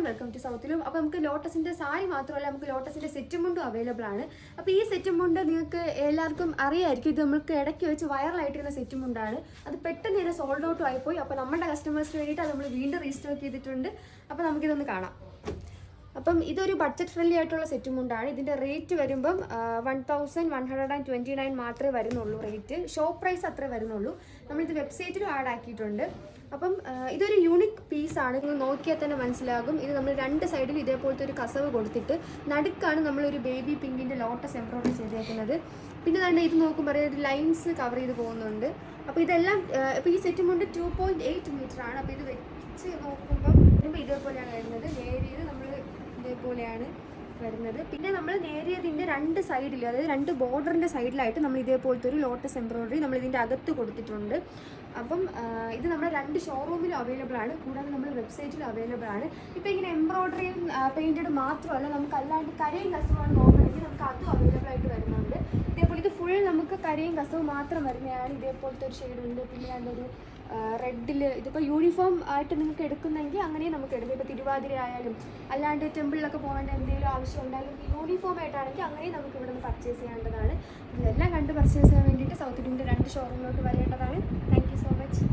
Welcome to സൗത്തിലും. അപ്പോൾ നമുക്ക് ലോട്ടസിൻ്റെ സാരി മാത്രമല്ല, നമുക്ക് ലോട്ടസിൻ്റെ സെറ്റും മുണ്ടും അവൈലബിൾ ആണ്. അപ്പോൾ ഈ സെറ്റും മുണ്ട് നിങ്ങൾക്ക് എല്ലാവർക്കും അറിയായിരിക്കും, ഇത് നമുക്ക് ഇടയ്ക്ക് വെച്ച് വൈറലായിട്ടിരുന്ന സെറ്റും മുണ്ടാണ്. അത് പെട്ടെന്ന് തന്നെ സോൾഡ് ഔട്ടും ആയിപ്പോയി. അപ്പോൾ നമ്മുടെ കസ്റ്റമേഴ്സിന് വേണ്ടിയിട്ട് അത് നമ്മൾ വീണ്ടും റീസ്റ്റോക്ക് ചെയ്തിട്ടുണ്ട്. അപ്പോൾ നമുക്കിതൊന്ന് കാണാം. അപ്പം ഇതൊരു ബഡ്ജറ്റ് ഫ്രണ്ട്ലി ആയിട്ടുള്ള സെറ്റും മുണ്ടാണ്. ഇതിൻ്റെ റേറ്റ് വരുമ്പം 1129 മാത്രമേ വരുന്നുള്ളൂ. റേറ്റ് ഷോപ്പ് പ്രൈസ് അത്രേ വരുന്നുള്ളൂ. നമ്മളിത് വെബ്സൈറ്റിലും ആഡ് ആക്കിയിട്ടുണ്ട്. അപ്പം ഇതൊരു യൂണിക് പീസാണ്. നിങ്ങൾ നോക്കിയാൽ തന്നെ മനസ്സിലാകും. ഇത് നമ്മൾ രണ്ട് സൈഡിൽ ഇതേപോലത്തെ ഒരു കസവ് കൊടുത്തിട്ട് നടുക്കാണ് നമ്മളൊരു ബേബി പിങ്കിൻ്റെ ലോട്ടസ് എംബ്രോയിഡറി ചെയ്തേക്കുന്നത്. പിന്നെ തന്നെ ഇത് നോക്കുമ്പോൾ ഒരു ലൈൻസ് കവർ ചെയ്ത് പോകുന്നുണ്ട്. അപ്പോൾ ഇതെല്ലാം ഇപ്പോൾ ഈ സെറ്റും കൊണ്ട് 2.8 മീറ്ററാണ്. അപ്പോൾ ഇത് വെച്ച് നോക്കുമ്പം ഇതേപോലെയാണ് വരുന്നത്. നേരിയത് നമ്മൾ ഇതേപോലെയാണ് വരുന്നത്. പിന്നെ നമ്മൾ നേരിയതിൻ്റെ രണ്ട് സൈഡിൽ, അതായത് രണ്ട് ബോർഡറിൻ്റെ സൈഡിലായിട്ട് നമ്മൾ ഇതേപോലത്തെ ഒരു ലോട്ടസ് എംബ്രോയിഡറി നമ്മൾ ഇതിൻ്റെ അകത്ത് കൊടുത്തിട്ടുണ്ട്. അപ്പം ഇത് നമ്മുടെ രണ്ട് ഷോറൂമിലും അവൈലബിൾ ആണ്, കൂടാതെ നമ്മൾ വെബ്സൈറ്റിലും അവൈലബിൾ ആണ്. ഇപ്പോൾ ഇങ്ങനെ എംബ്രോയിഡറിയും പെയിൻറ്റഡ് മാത്രമല്ല, നമുക്ക് അല്ലാണ്ട് കരയും കസവാണ് നോക്കണമെങ്കിൽ നമുക്ക് അതും അവൈലബിൾ ആയിട്ട് വരുന്നുണ്ട്. ഇതേപോലെ ഇത് ഫുൾ നമുക്ക് കരയും കസവും മാത്രം വരുന്നതാണ്. ഇതേപോലത്തെ ഒരു ഷെയ്ഡുണ്ട്. പിന്നെ അതിൻ്റെ റെഡിൽ ഇതിപ്പോൾ യൂണിഫോം ആയിട്ട് നിങ്ങൾക്ക് എടുക്കുന്നെങ്കിൽ അങ്ങനെയും നമുക്ക് എടുക്കാം. ഇപ്പോൾ തിരുവാതിര ആയാലും അല്ലാണ്ട് ടെമ്പിളിലൊക്കെ പോകേണ്ട എന്തെങ്കിലും ആവശ്യം ഉണ്ടായാലും യൂണിഫോം ആയിട്ടാണെങ്കിൽ അങ്ങനെയും നമുക്ക് ഇവിടെ നിന്ന് പർച്ചേസ് ചെയ്യേണ്ടതാണ്. ഇതെല്ലാം കണ്ട് പർച്ചേസ് ചെയ്യാൻ വേണ്ടിയിട്ട് സൗത്ത് ഇന്ത്യൻ്റെ രണ്ട് ഷോറൂമിലോട്ട് വരേണ്ടതാണ്. Thank you so much.